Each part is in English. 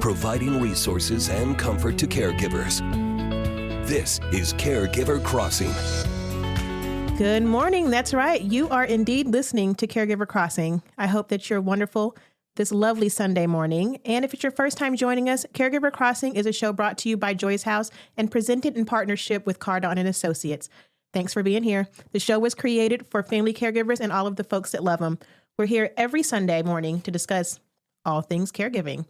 providing resources and comfort to caregivers. This is Caregiver Crossing. Good morning. That's right. You are indeed listening to Caregiver Crossing. I hope that you're wonderful this lovely Sunday morning. And if it's your first time joining us, Caregiver Crossing is a show brought to you by Joy's House and presented in partnership with Cardon and Associates. Thanks for being here. The show was created for family caregivers and all of the folks that love them. We're here every Sunday morning to discuss all things caregiving.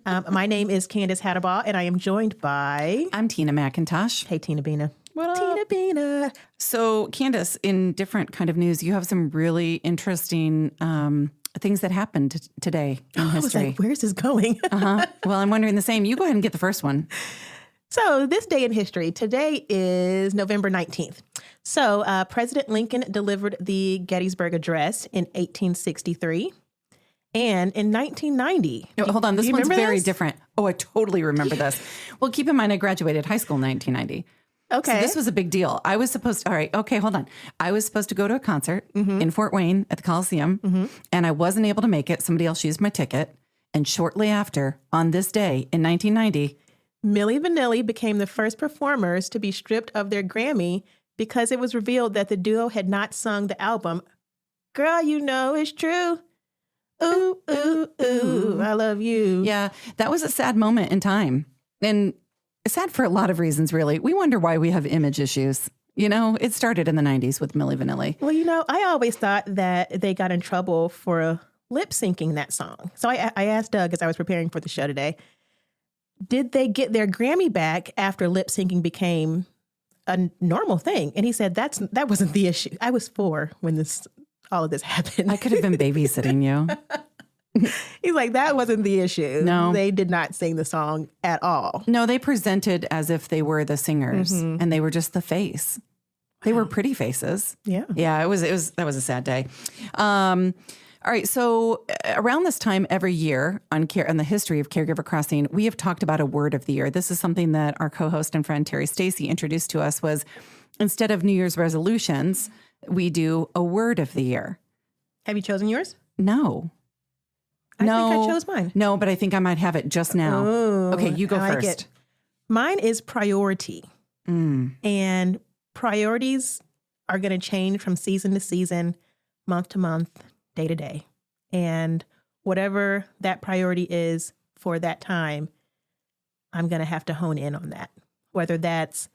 My name is Candace Hattabaugh, and I am joined by... I'm Tina McIntosh. Hey, Tina Bina. What up? Tina Bina. So, Candace, in different kind of news, you have some really interesting things that happened today in history. I was like, where's this going? Well, I'm wondering the same. You go ahead and get the first one. So this day in history, today is November 19th. So President Lincoln delivered the Gettysburg Address in 1863. And in 1990. No, hold on. This one's very this? different. Oh, I totally remember this. Well, keep in mind, I graduated high school in 1990. Okay. So this was a big deal. I was supposed to, all right, okay, hold on. I was supposed to go to a concert in Fort Wayne at the Coliseum, and I wasn't able to make it. Somebody else used my ticket. And shortly after, on this day in 1990, Milli Vanilli became the first performers to be stripped of their Grammy because it was revealed that the duo had not sung the album, Girl, You Know It's True. Ooh, ooh, ooh, I love you. Yeah, that was a sad moment in time. And sad for a lot of reasons, really. We wonder why we have image issues. You know, it started in the 90s with Milli Vanilli. Well, you know, I always thought that they got in trouble for lip syncing that song. So I asked Doug as I was preparing for the show today, did they get their Grammy back after lip syncing became a normal thing? And he said that wasn't the issue. I was 4 when all of this happened. I could have been babysitting you. He's like, that wasn't the issue. No. They did not sing the song at all. No, they presented as if they were the singers and they were just the face. They were pretty faces. Yeah. Yeah, that was a sad day. All right. So around this time every year on the history of Caregiver Crossing, we have talked about a word of the year. This is something that our co-host and friend Terry Stacy introduced to us was instead of New Year's resolutions, we do a word of the year. Have you chosen yours? No. I think I chose mine. No, but I think I might have it just now. Ooh, Okay, you go I like first. it. Mine is priority. And priorities are going to change from season to season, month to month, day to day. And whatever that priority is for that time, I'm going to have to hone in on that. Whether that's,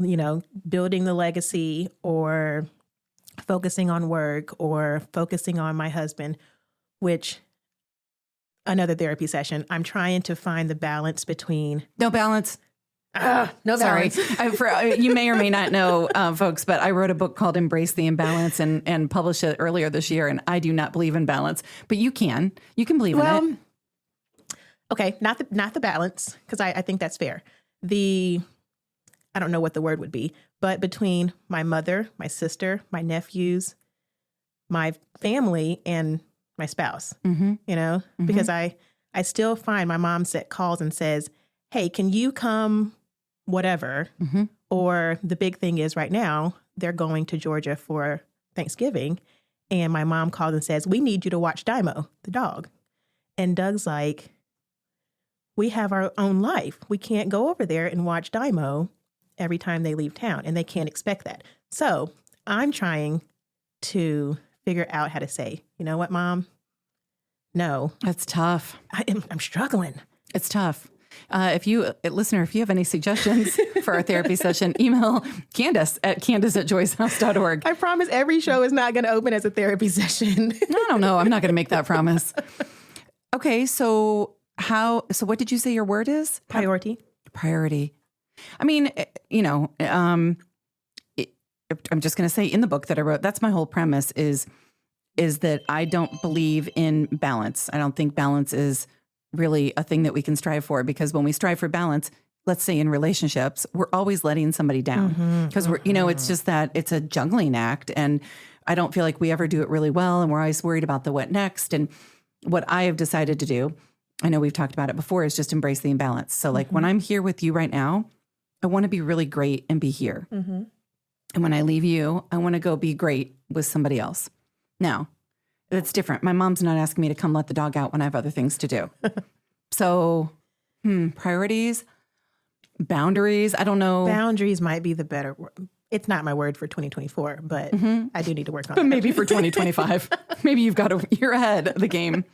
you know, building the legacy or focusing on work or focusing on my husband, which another therapy session, I'm trying to find the balance between... No balance. No Sorry. balance. You may or may not know, folks, but I wrote a book called Embrace the Imbalance and published it earlier this year. And I do not believe in balance, but you can believe in it. Okay. Not the balance, because I think that's fair. I don't know what the word would be, but between my mother, my sister, my nephews, my family, and my spouse, you know, because I still find my mom calls and says, hey, can you come whatever? Or the big thing is right now, they're going to Georgia for Thanksgiving. And my mom calls and says, we need you to watch Dymo, the dog. And Doug's like, we have our own life. We can't go over there and watch Dymo every time they leave town. And they can't expect that. So I'm trying to figure out how to say, you know what, Mom? No. That's tough. I'm struggling. It's tough. If you have any suggestions for our therapy session, email Candace@joyshouse.org. I promise every show is not going to open as a therapy session. I don't know. I'm not going to make that promise. Okay. So what did you say your word is? Priority. Priority. I mean, you know, I'm just going to say in the book that I wrote, that's my whole premise is that I don't believe in balance. I don't think balance is really a thing that we can strive for, because when we strive for balance, let's say in relationships, we're always letting somebody down because we're, you know, it's just that it's a juggling act. And I don't feel like we ever do it really well. And we're always worried about the what next. And what I have decided to do, I know we've talked about it before, is just embrace the imbalance. So like when I'm here with you right now, I want to be really great and be here. And when I leave you, I want to go be great with somebody else. Now, it's different. My mom's not asking me to come let the dog out when I have other things to do. So, priorities, boundaries. I don't know. Boundaries might be the better word. It's not my word for 2024, but I do need to work on But it. maybe for 2025. Maybe you're ahead of the game.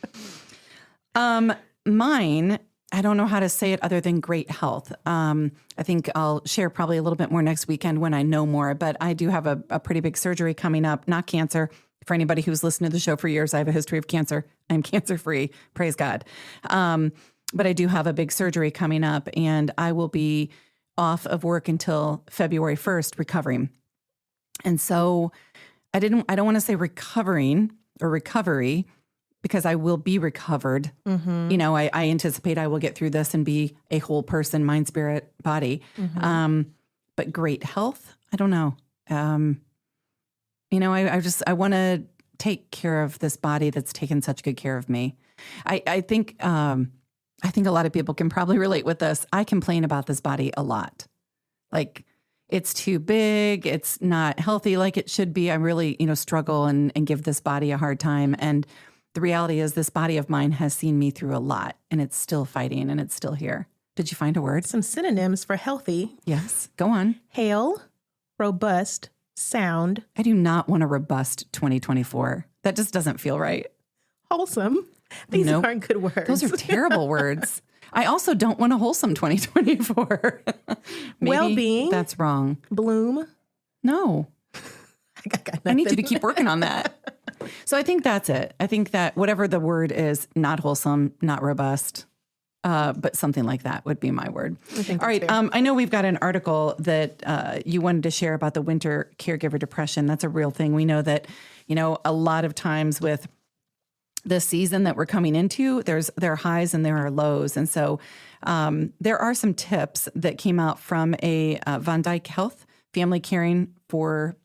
Mine, I don't know how to say it other than great health. I think I'll share probably a little bit more next weekend when I know more, but I do have a pretty big surgery coming up, not cancer. For anybody who's listened to the show for years, I have a history of cancer. I'm cancer-free, praise God. But I do have a big surgery coming up, and I will be off of work until February 1st recovering. And so I don't want to say recovering or recovery because I will be recovered. You know, I anticipate I will get through this and be a whole person, mind, spirit, body. But great health, I don't know. You know, I want to take care of this body that's taken such good care of me. I think a lot of people can probably relate with this. I complain about this body a lot. Like, it's too big. It's not healthy like it should be. I really, struggle and give this body a hard time. And the reality is this body of mine has seen me through a lot, and it's still fighting, and it's still here. Did you find a word? Some synonyms for healthy. Yes. Go on. Hale, robust, sound. I do not want a robust 2024. That just doesn't feel right. Wholesome. These aren't good words. Those are terrible words. I also don't want a wholesome 2024. Well-being. That's wrong. Bloom. No. I need you to keep working on that. So I think that's it. I think that whatever the word is, not wholesome, not robust, but something like that would be my word. All right. I know we've got an article that you wanted to share about the winter caregiver depression. That's a real thing. We know that, a lot of times with the season that we're coming into, there are highs and there are lows. And so there are some tips that came out from a Von Dyke Health family caring for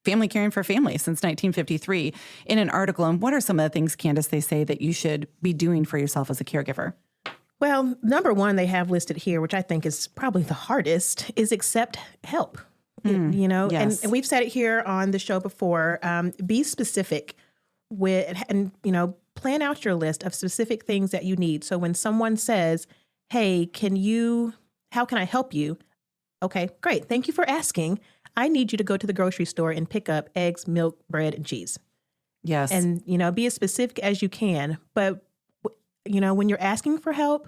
families since 1953 in an article. And what are some of the things, Candace, they say that you should be doing for yourself as a caregiver? Well, number one, they have listed here, which I think is probably the hardest, is accept help. Yes. And we've said it here on the show before, be specific with, and, plan out your list of specific things that you need. So when someone says, hey, how can I help you? Okay, great. Thank you for asking. I need you to go to the grocery store and pick up eggs, milk, bread, and cheese. Yes. And, be as specific as you can. But, when you're asking for help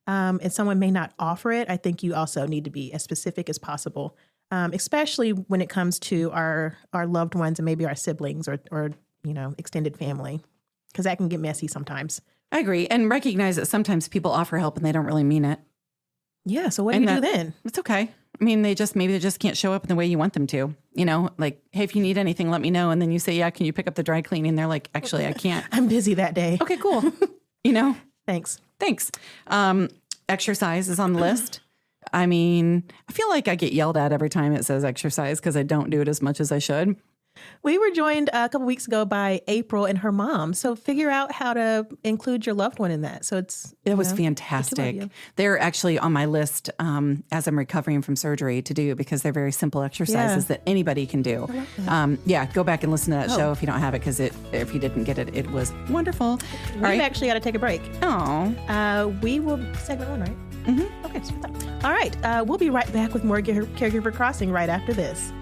and someone may not offer it, I think you also need to be as specific as possible, especially when it comes to our loved ones and maybe our siblings or extended family, because that can get messy sometimes. I agree. And recognize that sometimes people offer help and they don't really mean it. Yeah. So what do you do then? It's okay. I mean, maybe they just can't show up in the way you want them to, like, hey, if you need anything, let me know. And then you say, yeah, can you pick up the dry cleaning? They're like, actually, I can't. I'm busy that day. Okay, cool. Thanks. Exercise is on the list. I mean, I feel like I get yelled at every time it says exercise because I don't do it as much as I should. We were joined a couple weeks ago by April and her mom. So figure out how to include your loved one in that. So it was fantastic. They're actually on my list as I'm recovering from surgery to do because they're very simple exercises that anybody can do. Go back and listen to that show if you don't have it because if you didn't get it, it was wonderful. We've actually got to take a break. Oh. We will segment one, right? Mm-hmm. Okay. So all right. We'll be right back with more Caregiver Crossing right after this.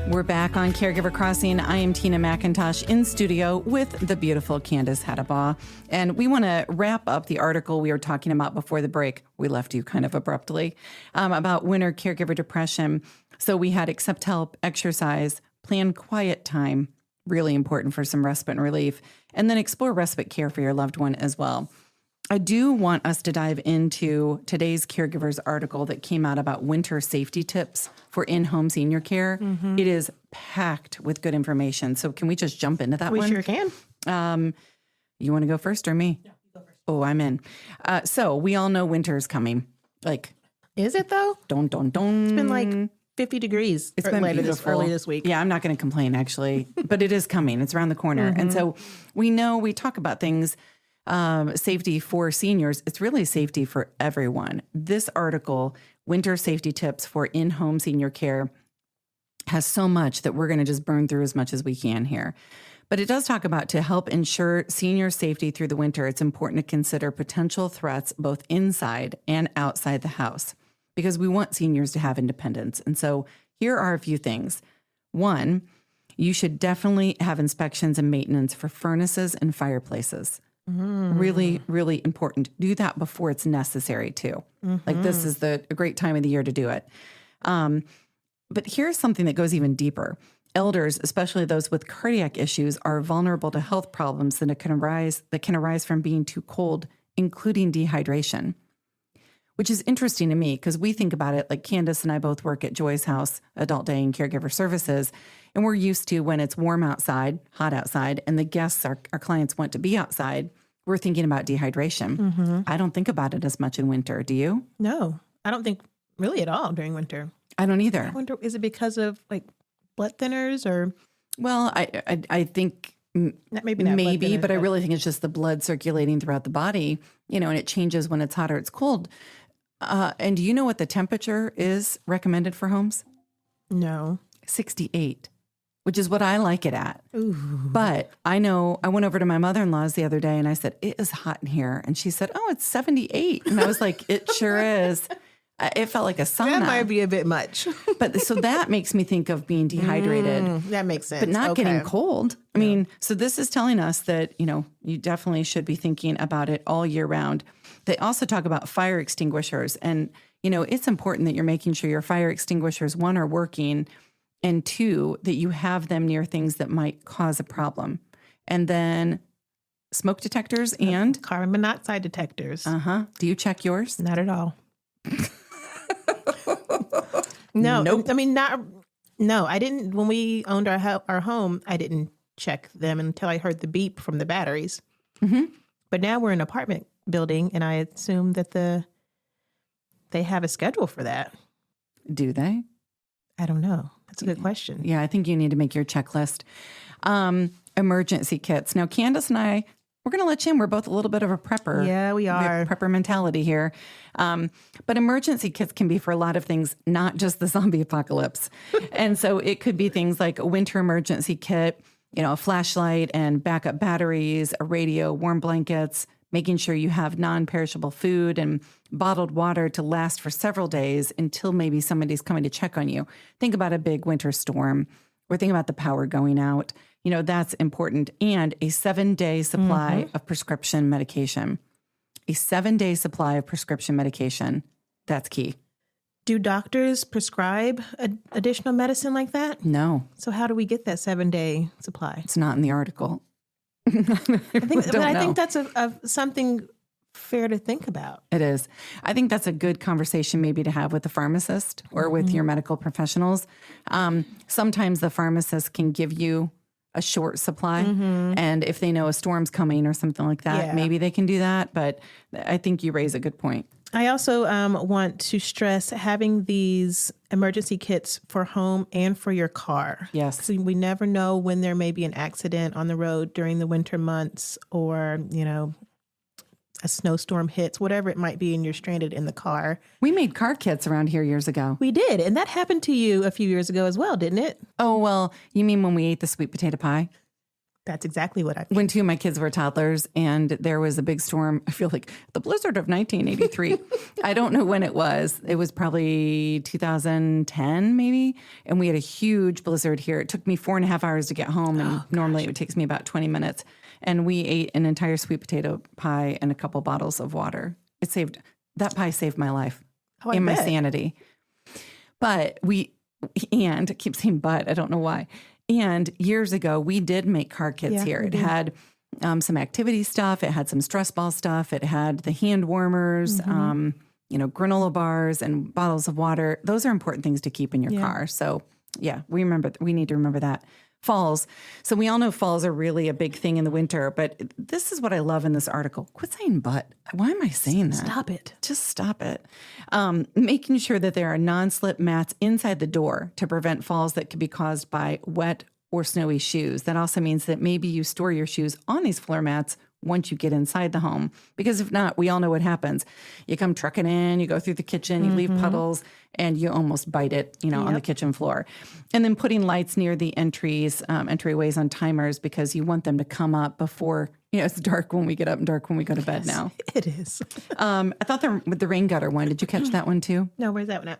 We're back on Caregiver Crossing. I am Tina McIntosh in studio with the beautiful Candace Hadabaugh. And we want to wrap up the article we were talking about before the break. We left you kind of abruptly about winter caregiver depression. So we had accept help, exercise, plan quiet time, really important for some respite and relief, and then explore respite care for your loved one as well. I do want us to dive into today's Caregivers article that came out about winter safety tips for in-home senior care. Mm-hmm. It is packed with good information. So can we just jump into that one? We sure can. You want to go first or me? Yeah, you go first. Oh, I'm in. So we all know winter's coming. Is it though? Dun, dun, dun. It's been 50 degrees. It's been beautiful. Early this week. Yeah, I'm not going to complain actually, but it is coming. It's around the corner. Mm-hmm. And so we talk about things safety for seniors, it's really safety for everyone. This article, Winter Safety Tips for In-Home Senior Care, has so much that we're going to just burn through as much as we can here. But it does talk about to help ensure senior safety through the winter, it's important to consider potential threats both inside and outside the house because we want seniors to have independence. And so here are a few things. One, you should definitely have inspections and maintenance for furnaces and fireplaces. Really, really important. Do that before it's necessary too. Like this is a great time of the year to do it. But here's something that goes even deeper. Elders, especially those with cardiac issues, are vulnerable to health problems that can arise from being too cold, including dehydration, which is interesting to me because we think about it like Candace and I both work at Joy's House, Adult Day and Caregiver Services, and we're used to when it's warm outside, hot outside, and the guests, our clients want to be outside, we're thinking about dehydration. I don't think about it as much in winter. Do you? No, I don't think really at all during winter. I don't either. I wonder, is it because of like blood thinners or? Well, I think maybe not blood thinners, but I really think it's just the blood circulating throughout the body, and it changes when it's hot or it's cold. And do you know what the temperature is recommended for homes? No. 68, which is what I like it at. Ooh. But I know I went over to my mother-in-law's the other day and I said, it is hot in here. And she said, oh, it's 78. And I was like, it sure is. It felt like a sauna. That might be a bit much. But so that makes me think of being dehydrated. That makes sense. But not getting cold. I mean, so this is telling us that, you definitely should be thinking about it all year round. They also talk about fire extinguishers. And, it's important that you're making sure your fire extinguishers, one, are working, and two, that you have them near things that might cause a problem. And then smoke detectors and carbon monoxide detectors. Do you check yours? Not at all. No, nope. I mean, no, I didn't. When we owned our home, I didn't check them until I heard the beep from the batteries. But now we're in an apartment building, and I assume that they have a schedule for that. Do they? I don't know. That's a good question. Yeah, I think you need to make your checklist. Emergency kits. Now, Candace and I, we're going to let you in. We're both a little bit of a prepper. Yeah, we are. Prepper mentality here. But emergency kits can be for a lot of things, not just the zombie apocalypse. And so it could be things like a winter emergency kit, a flashlight and backup batteries, a radio, warm blankets, making sure you have non-perishable food and bottled water to last for several days until maybe somebody's coming to check on you. Think about a big winter storm or think about the power going out. That's important. And a 7-day supply of prescription medication. A 7-day supply of prescription medication. That's key. Do doctors prescribe additional medicine like that? No. So how do we get that 7-day supply? It's not in the article. I think that's something fair to think about. It is. I think that's a good conversation maybe to have with the pharmacist or with your medical professionals. Sometimes the pharmacist can give you a short supply. And if they know a storm's coming or something like that, maybe they can do that. But I think you raise a good point. I also want to stress having these emergency kits for home and for your car. Yes. 'Cause we never know when there may be an accident on the road during the winter months or, a snowstorm hits, whatever it might be, and you're stranded in the car. We made car kits around here years ago. We did. And that happened to you a few years ago as well, didn't it? Oh, well, you mean when we ate the sweet potato pie? That's exactly what I think. When 2 of my kids were toddlers and there was a big storm, I feel like the blizzard of 1983. I don't know when it was. It was probably 2010 maybe. And we had a huge blizzard here. It took me 4.5 hours to get home. And normally it takes me about 20 minutes. And we ate an entire sweet potato pie and a couple bottles of water. That pie saved my life and my sanity. But I keep saying but, I don't know why. And years ago, we did make car kits here. It had some activity stuff. It had some stress ball stuff. It had the hand warmers, granola bars and bottles of water. Those are important things to keep in your car. So, we need to remember that. Falls. So we all know falls are really a big thing in the winter, but this is what I love in this article. Quit saying but. Why am I saying that? Stop it. Just stop it. Making sure that there are non-slip mats inside the door to prevent falls that could be caused by wet or snowy shoes. That also means that maybe you store your shoes on these floor mats once you get inside the home. Because if not, we all know what happens. You come trucking in, you go through the kitchen, you leave puddles, and you almost bite it, on the kitchen floor. And then putting lights near the entryways on timers, because you want them to come up before, it's dark when we get up and dark when we go to bed now. It is. I thought with the rain gutter one, did you catch that one too? No, where's that one at?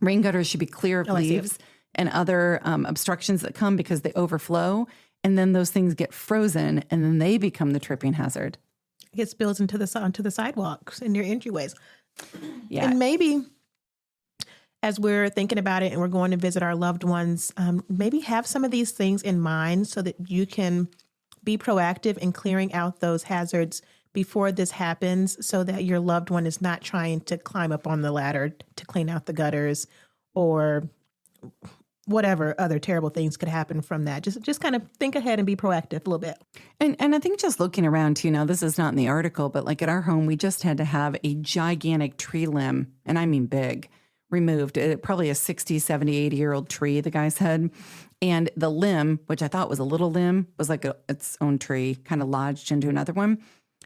Rain gutters should be clear of leaves and other obstructions that come because they overflow. And then those things get frozen and then they become the tripping hazard. It spills onto the sidewalks and your entryways. Yeah. And maybe as we're thinking about it and we're going to visit our loved ones, maybe have some of these things in mind so that you can be proactive in clearing out those hazards before this happens, so that your loved one is not trying to climb up on the ladder to clean out the gutters or whatever other terrible things could happen from that. Just kind of think ahead and be proactive a little bit. And I think just looking around too, now this is not in the article, but like at our home, we just had to have a gigantic tree limb, and I mean big, removed. Probably a 60, 70, 80-year-old tree the guy said. And the limb, which I thought was a little limb, was like its own tree, kind of lodged into another one.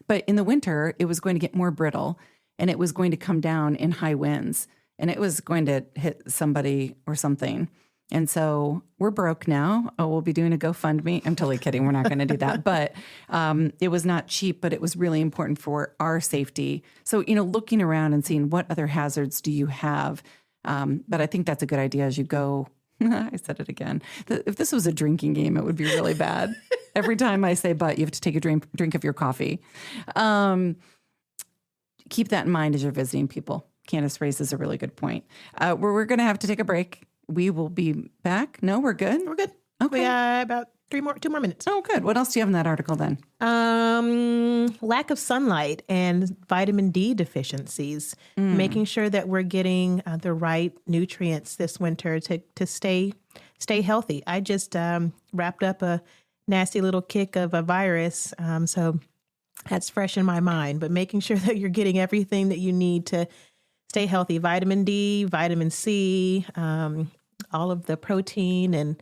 But in the winter, it was going to get more brittle, and it was going to come down in high winds, and it was going to hit somebody or something. And so we're broke now. Oh, we'll be doing a GoFundMe. I'm totally kidding. We're not going to do that. But it was not cheap, but it was really important for our safety. So, looking around and seeing what other hazards do you have. But I think that's a good idea as you go. I said it again. If this was a drinking game, it would be really bad. Every time I say but, you have to take a drink of your coffee. Keep that in mind as you're visiting people. Candace raises a really good point. We're going to have to take a break. We will be back. No, we're good? We're good. Okay. We got about 2 more minutes. Oh, good. What else do you have in that article then? Lack of sunlight and vitamin D deficiencies. Making sure that we're getting the right nutrients this winter to stay healthy. I just wrapped up a nasty little kick of a virus, so that's fresh in my mind. But making sure that you're getting everything that you need to stay healthy. Vitamin D, vitamin C, all of the protein and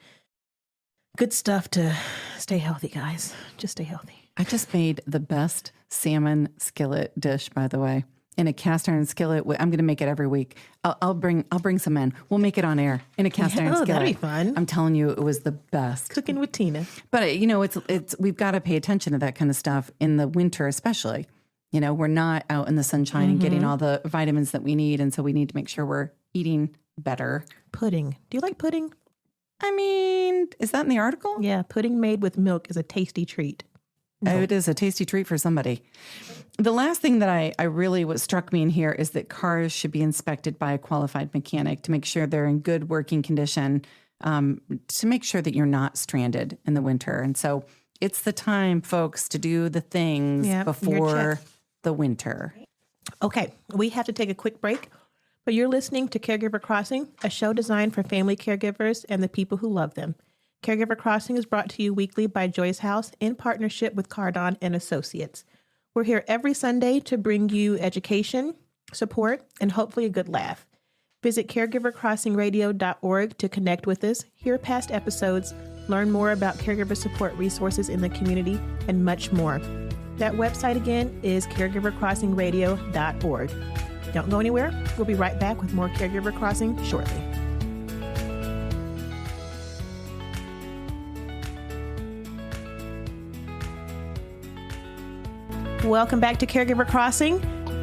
good stuff to stay healthy, guys. Just stay healthy. I just made the best salmon skillet dish, by the way, in a cast iron skillet. I'm going to make it every week. I'll bring some in. We'll make it on air in a cast iron skillet. That'd be fun. I'm telling you, it was the best. Cooking with Tina. But it's we've got to pay attention to that kind of stuff in the winter, especially. We're not out in the sunshine and getting all the vitamins that we need, and so we need to make sure we're eating better. Pudding. Do you like pudding? I mean, is that in the article? Yeah, pudding made with milk is a tasty treat. No. It is a tasty treat for somebody. The last thing that I really what struck me in here is that cars should be inspected by a qualified mechanic to make sure they're in good working condition, to make sure that you're not stranded in the winter. And so it's the time, folks, to do the things before the winter. Okay, we have to take a quick break, but you're listening to Caregiver Crossing, a show designed for family caregivers and the people who love them. Caregiver Crossing is brought to you weekly by Joyce House in partnership with Cardon and Associates. We're here every Sunday to bring you education, support, and hopefully a good laugh. Visit caregivercrossingradio.org to connect with us, hear past episodes, learn more about caregiver support resources in the community, and much more. That website again is caregivercrossingradio.org. Don't go anywhere. We'll be right back with more Caregiver Crossing shortly. Welcome back to Caregiver Crossing.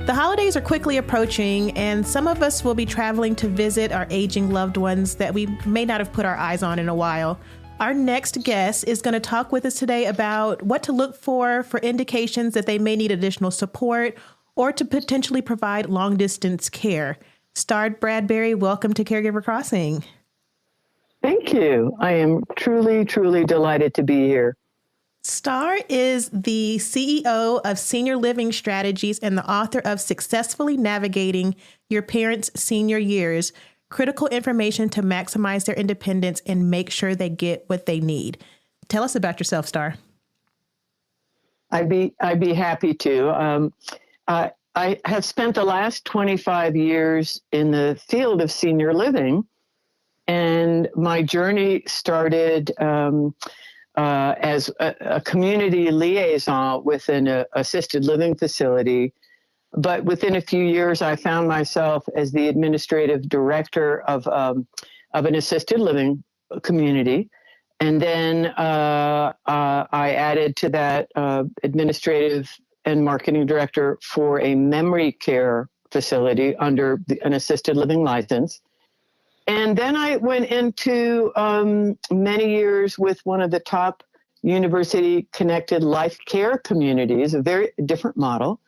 The holidays are quickly approaching, and some of us will be traveling to visit our aging loved ones that we may not have put our eyes on in a while. Our next guest is going to talk with us today about what to look for indications that they may need additional support or to potentially provide long-distance care. Starbradbury, welcome to Caregiver Crossing. Thank you. I am truly, truly delighted to be here. Star is the CEO of Senior Living Strategies and the author of Successfully Navigating Your Parents' Senior Years, Critical Information to Maximize Their Independence and Make Sure They Get What They Need. Tell us about yourself, Star. I'd be happy to. I have spent the last 25 years in the field of senior living, and my journey started as a community liaison within an assisted living facility. But within a few years, I found myself as the administrative director of an assisted living community. And then I added to that administrative and marketing director for a memory care facility under an assisted living license. And then I went into many years with one of the top university-connected life care communities, a very different model,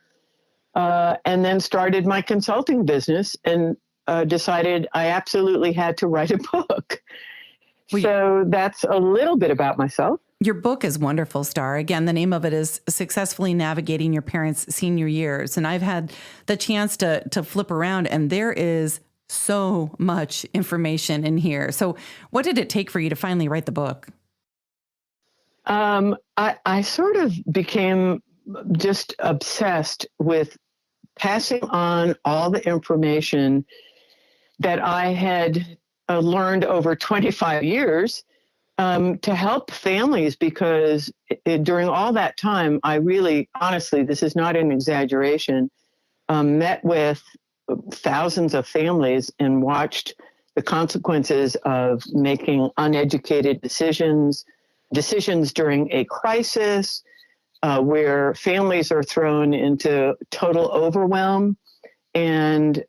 and then started my consulting business and decided I absolutely had to write a book. So that's a little bit about myself. Your book is wonderful, Star. Again, the name of it is Successfully Navigating Your Parents' Senior Years. And I've had the chance to flip around, and there is so much information in here. So what did it take for you to finally write the book? I sort of became just obsessed with passing on all the information that I had learned over 25 years to help families, because during all that time, I really, honestly, this is not an exaggeration, met with thousands of families and watched the consequences of making uneducated decisions during a crisis, where families are thrown into total overwhelm and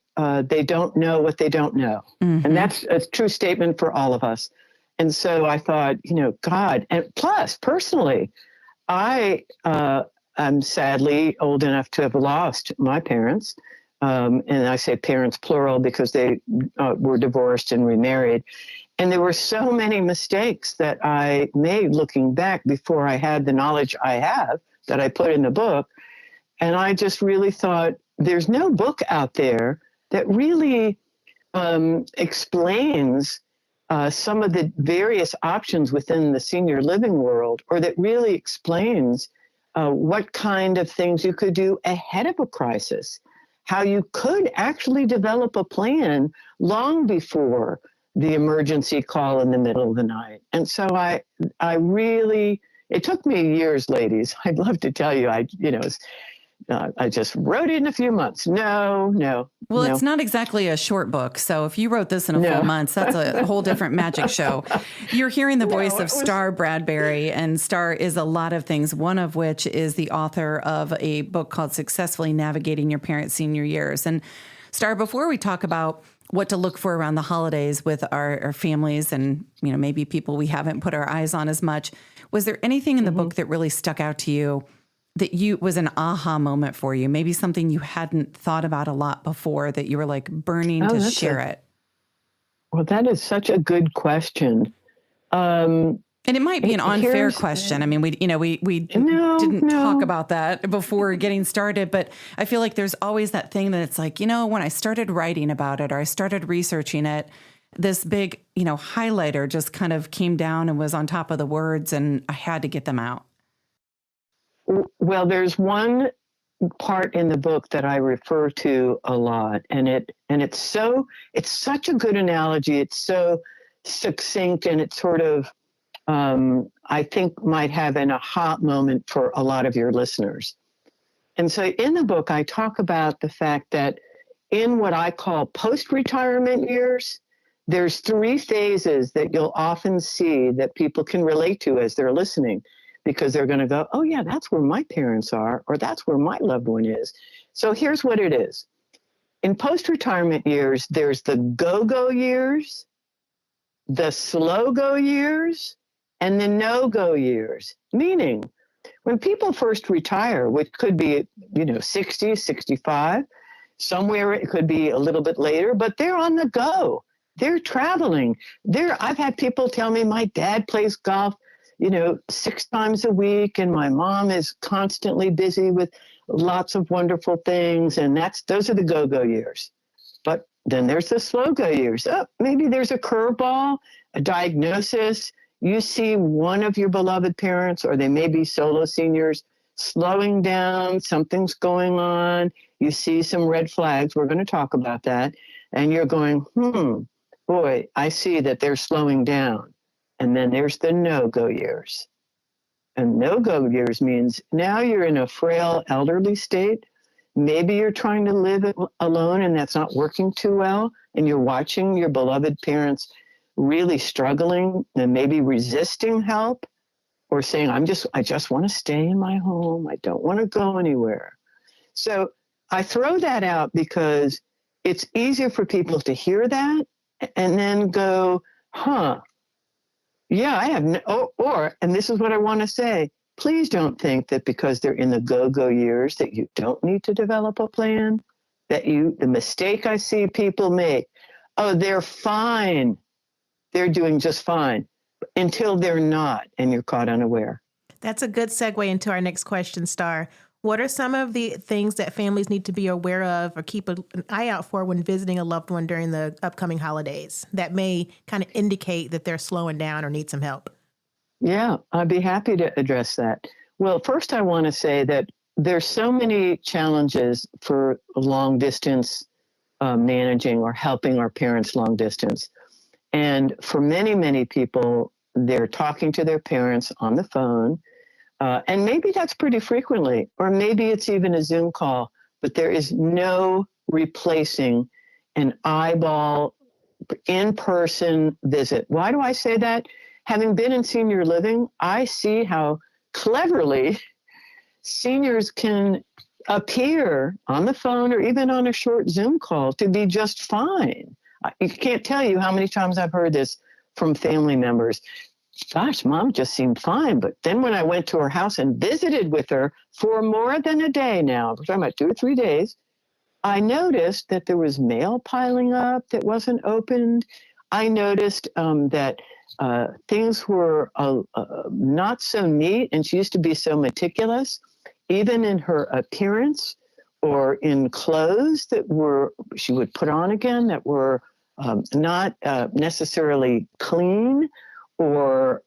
they don't know what they don't know. Mm-hmm. And that's a true statement for all of us. And so I thought, God, and plus personally, I'm sadly old enough to have lost my parents. And I say parents plural because they were divorced and remarried. And there were so many mistakes that I made looking back before I had the knowledge I have that I put in the book. And I just really thought, there's no book out there that really explains some of the various options within the senior living world, or that really explains what kind of things you could do ahead of a crisis, how you could actually develop a plan long before the emergency call in the middle of the night. And so I really, it took me years, ladies. I'd love to tell you, I just wrote it in a few months. No. Well, it's not exactly a short book. So if you wrote this in a full month, that's a whole different magic show. You're hearing the voice of Star Bradbury, and Star is a lot of things, one of which is the author of a book called Successfully Navigating Your Parents' Senior Years. And Star, before we talk about what to look for around the holidays with our families and, maybe people we haven't put our eyes on as much, was there anything in the book that really stuck out to you that was an aha moment for you? Maybe something you hadn't thought about a lot before that you were like burning to share it? Well, that is such a good question. And it might be an unfair question. I mean, we didn't talk about that before getting started, but I feel like there's always that thing that it's like, when I started writing about it or I started researching it, this big, highlighter just kind of came down and was on top of the words, and I had to get them out. Well, there's one part in the book that I refer to a lot, and it's such a good analogy. It's so succinct, and it's sort of, I think might have an aha moment for a lot of your listeners. And so in the book, I talk about the fact that in what I call post-retirement years, there's 3 phases that you'll often see that people can relate to as they're listening, because they're going to go, oh yeah, that's where my parents are, or that's where my loved one is. So here's what it is. In post-retirement years, there's the go-go years, the slow-go years, and the no-go years. Meaning, when people first retire, which could be, 60, 65, somewhere it could be a little bit later, but they're on the go. They're traveling. I've had people tell me my dad plays golf 6 times a week, and my mom is constantly busy with lots of wonderful things. And those are the go-go years. But then there's the slow-go years. Oh, maybe there's a curveball, a diagnosis. You see one of your beloved parents, or they may be solo seniors, slowing down, something's going on. You see some red flags. We're going to talk about that. And you're going, boy, I see that they're slowing down. And then there's the no-go years. no-go years means now you're in a frail elderly state. Maybe you're trying to live alone and that's not working too well. And you're watching your beloved parents really struggling and maybe resisting help or saying, I just want to stay in my home. I don't want to go anywhere. So I throw that out because it's easier for people to hear that and then go, yeah, I have and this is what I want to say. Please don't think that because they're in the go-go years that you don't need to develop a plan, the mistake I see people make, they're fine. They're doing just fine until they're not, and you're caught unaware. That's a good segue into our next question, Star. What are some of the things that families need to be aware of or keep an eye out for when visiting a loved one during the upcoming holidays that may kind of indicate that they're slowing down or need some help? Yeah, I'd be happy to address that. Well, first I want to say that there's so many challenges for long distance managing or helping our parents long distance. And for many, many people, they're talking to their parents on the phone. And maybe that's pretty frequently, or maybe it's even a Zoom call, but there is no replacing an eyeball in-person visit. Why do I say that? Having been in senior living, I see how cleverly seniors can appear on the phone or even on a short Zoom call to be just fine. I can't tell you how many times I've heard this from family members. Gosh, Mom just seemed fine. But then when I went to her house and visited with her for more than a day now, we're talking about 2 or 3 days, I noticed that there was mail piling up that wasn't opened. I noticed that things were not so neat, and she used to be so meticulous, even in her appearance or in clothes that she would put on again that were not necessarily clean, or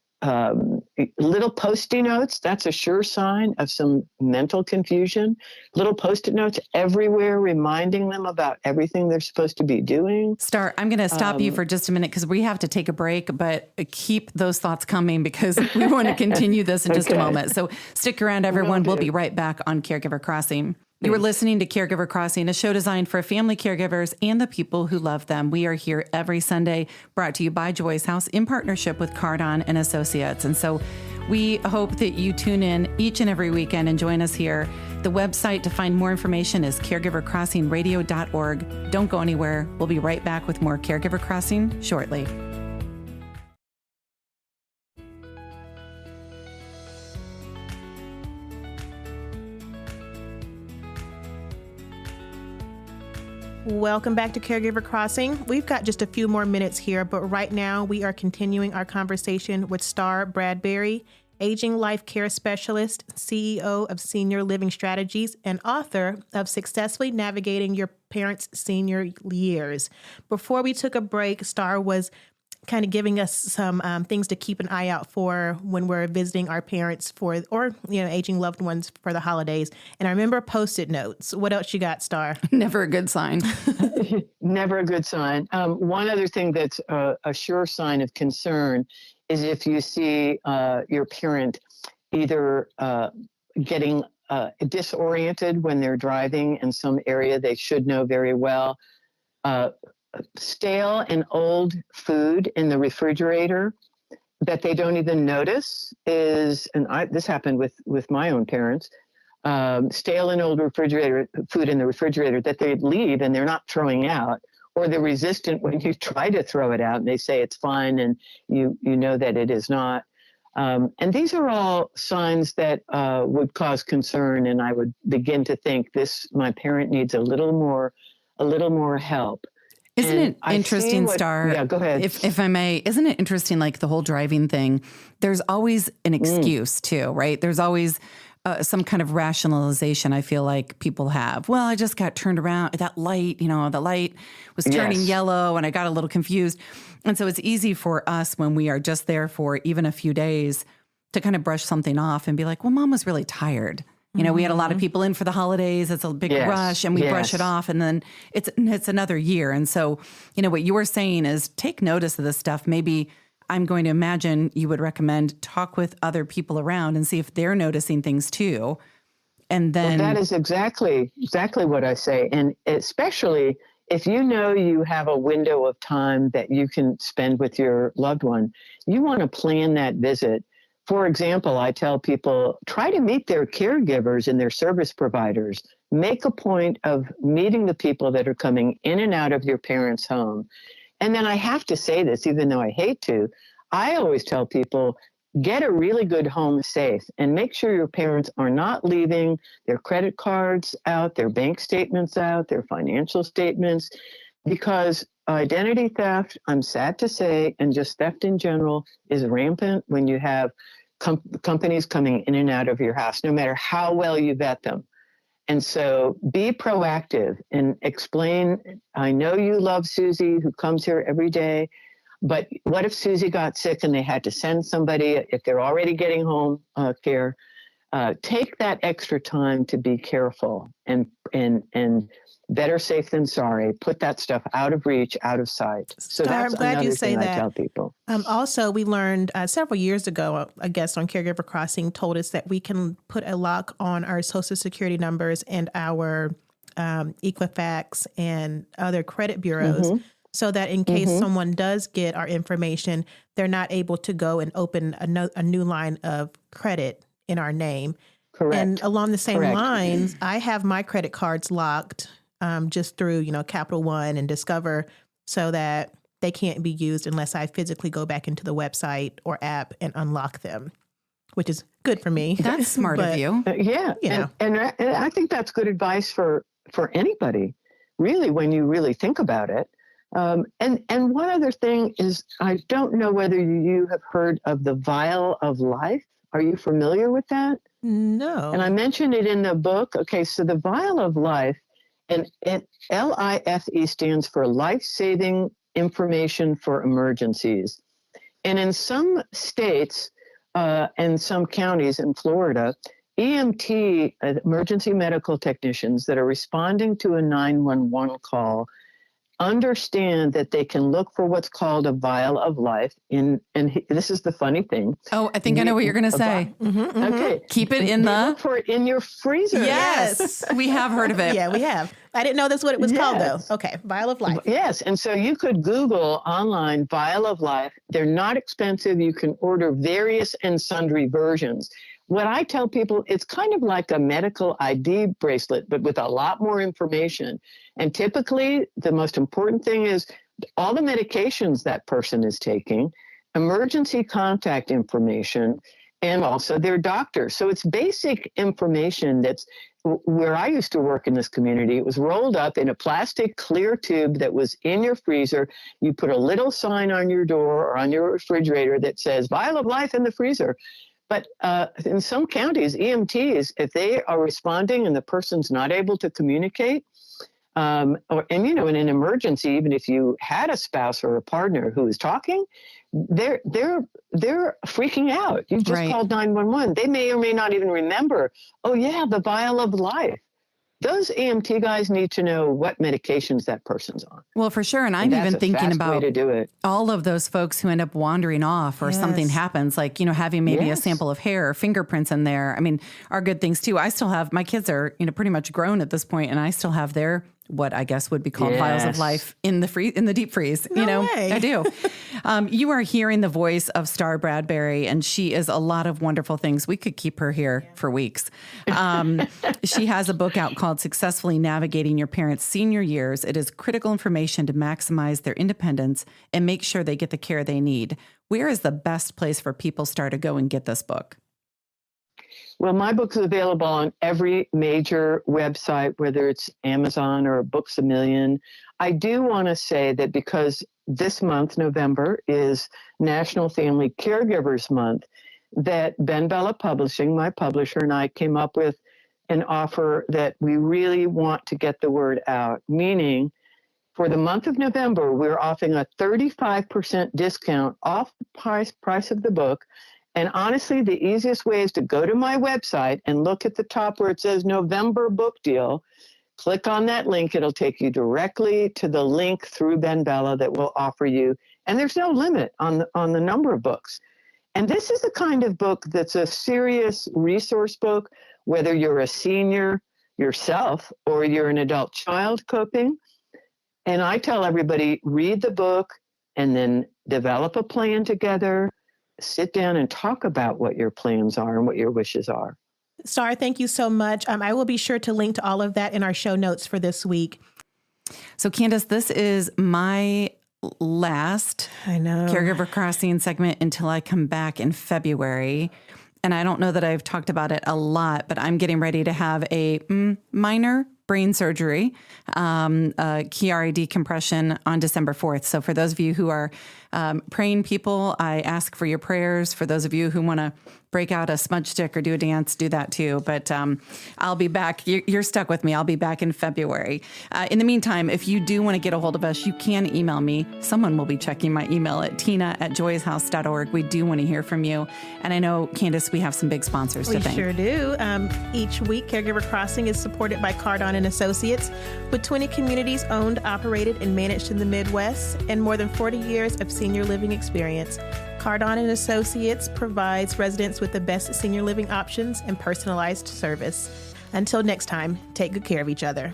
little Post-it notes. That's a sure sign of some mental confusion. Little Post-it notes everywhere reminding them about everything they're supposed to be doing. Star, I'm going to stop you for just a minute because we have to take a break, but keep those thoughts coming because we want to continue this in just a moment. So stick around, everyone. We'll be right back on Caregiver Crossing. You are listening to Caregiver Crossing, a show designed for family caregivers and the people who love them. We are here every Sunday, brought to you by Joy's House in partnership with Cardon and Associates. And so we hope that you tune in each and every weekend and join us here. The website to find more information is caregivercrossingradio.org. Don't go anywhere. We'll be right back with more Caregiver Crossing shortly. Welcome back to Caregiver Crossing. We've got just a few more minutes here, but right now we are continuing our conversation with Star Bradbury, Aging Life Care Specialist, CEO of Senior Living Strategies, and author of Successfully Navigating Your Parents' Senior Years. Before we took a break, Star was kind of giving us some things to keep an eye out for when we're visiting our parents or aging loved ones for the holidays. And I remember Post-it notes. What else you got, Star? Never a good sign. Never a good sign. One other thing that's a sure sign of concern is if you see your parent either getting disoriented when they're driving in some area they should know very well, stale and old food in the refrigerator that they don't even notice this happened with my own parents, stale and old food in the refrigerator that they leave and they're not throwing out, or they're resistant when you try to throw it out and they say it's fine and you know that it is not. And these are all signs that would cause concern, and I would begin to think my parent needs a little more help. Isn't it interesting, Star? Yeah, go ahead. If I may, isn't it interesting, like the whole driving thing? There's always an excuse too, right? There's always some kind of rationalization I feel like people have. Well, I just got turned around. That light, the light was turning yellow and I got a little confused. And so it's easy for us when we are just there for even a few days to kind of brush something off and be like, well, Mom was really tired. We had a lot of people in for the holidays. It's a big rush and we brush it off and then it's another year. And so, what you were saying is take notice of this stuff. Maybe I'm going to imagine you would recommend talk with other people around and see if they're noticing things too. And then that is exactly what I say. And especially if you know you have a window of time that you can spend with your loved one, you want to plan that visit. For example, I tell people, try to meet their caregivers and their service providers. Make a point of meeting the people that are coming in and out of your parents' home. And then I have to say this, even though I hate to, I always tell people, get a really good home safe and make sure your parents are not leaving their credit cards out, their bank statements out, their financial statements, because identity theft, I'm sad to say, and just theft in general is rampant when you have companies coming in and out of your house, no matter how well you vet them. And so be proactive and explain, I know you love Susie who comes here every day, but what if Susie got sick and they had to send somebody, if they're already getting home care, take that extra time to be careful and better safe than sorry. Put that stuff out of reach, out of sight. So Star, that's I'm glad another you say thing that. I tell people. Also, we learned several years ago, a guest on Caregiver Crossing told us that we can put a lock on our Social Security numbers and our Equifax and other credit bureaus. Mm-hmm. So that in case someone does get our information, they're not able to go and open a new line of credit in our name. Correct. And along the same lines, I have my credit cards locked just through, Capital One and Discover, so that they can't be used unless I physically go back into the website or app and unlock them, which is good for me. That's smart of you. Yeah. And I think that's good advice for anybody, really, when you really think about it. And one other thing is, I don't know whether you have heard of the vial of life. Are you familiar with that? No. And I mentioned it in the book. Okay, so the vial of life, and LIFE stands for life-saving information for emergencies. And in some states and some counties in Florida, EMT, emergency medical technicians that are responding to a 911 call, understand that they can look for what's called a vial of life. And this is the funny thing. Oh, I think I know what you're going to say. Okay. Keep it in Look for it in your freezer. Yes. We have heard of it. Yeah, we have. I didn't know that's what it was called, though. Okay. Vial of life. Yes. And so you could Google online vial of life. They're not expensive. You can order various and sundry versions. What I tell people, it's kind of like a medical ID bracelet, but with a lot more information. And typically, the most important thing is all the medications that person is taking, emergency contact information, and also their doctor. So it's basic information that's where I used to work in this community. It was rolled up in a plastic clear tube that was in your freezer. You put a little sign on your door or on your refrigerator that says, vial of life in the freezer. But in some counties, EMTs, if they are responding and the person's not able to communicate, in an emergency, even if you had a spouse or a partner who is talking, they're freaking out. You just called 911. They may or may not even remember. Oh yeah, the vial of life. Those EMT guys need to know what medications that person's on. Well, for sure. And I'm even thinking about way to do it. All of those folks who end up wandering off or something happens, like, having maybe a sample of hair or fingerprints in there. I mean, are good things too. I still have, my kids are, pretty much grown at this point, and I still have their, what I guess would be called vials of life in the deep freeze. No way. I do. You are hearing the voice of Star Bradbury, and she is a lot of wonderful things. We could keep her here for weeks. She has a book out called Successfully Navigating Your Parents' Senior Years. It is critical information to maximize their independence and make sure they get the care they need. Where is the best place for people to go and get this book? Well, my book is available on every major website, whether it's Amazon or Books A Million. I do want to say that because this month, November, is National Family Caregivers Month, that Ben Bella Publishing, my publisher, and I came up with an offer that we really want to get the word out, meaning for the month of November, we're offering a 35% discount off the price of the book. And honestly, the easiest way is to go to my website and look at the top where it says November book deal. Click on that link. It'll take you directly to the link through Ben Bella that will offer you And there's no limit on the number of books. And this is the kind of book that's a serious resource book, whether you're a senior yourself or you're an adult child coping. And I tell everybody, read the book and then develop a plan together, sit down and talk about what your plans are and what your wishes are. Star, thank you so much. I will be sure to link to all of that in our show notes for this week. So Candace, this is my last Caregiver Crossing segment until I come back in February. And I don't know that I've talked about it a lot, but I'm getting ready to have a minor brain surgery, Chiari decompression on December 4th. So for those of you who are praying people, I ask for your prayers. For those of you who want to break out a smudge stick or do a dance, do that too. But I'll be back. You're stuck with me. I'll be back in February. In the meantime, if you do want to get a hold of us, you can email me. Someone will be checking my email at tina@joyshouse.org. We do want to hear from you. And I know, Candace, we have some big sponsors to thank. We sure do. Each week, Caregiver Crossing is supported by Cardon and Associates, with 20 communities owned, operated, and managed in the Midwest, and more than 40 years of senior living experience. Cardon and Associates provides residents with the best senior living options and personalized service. Until next time, take good care of each other.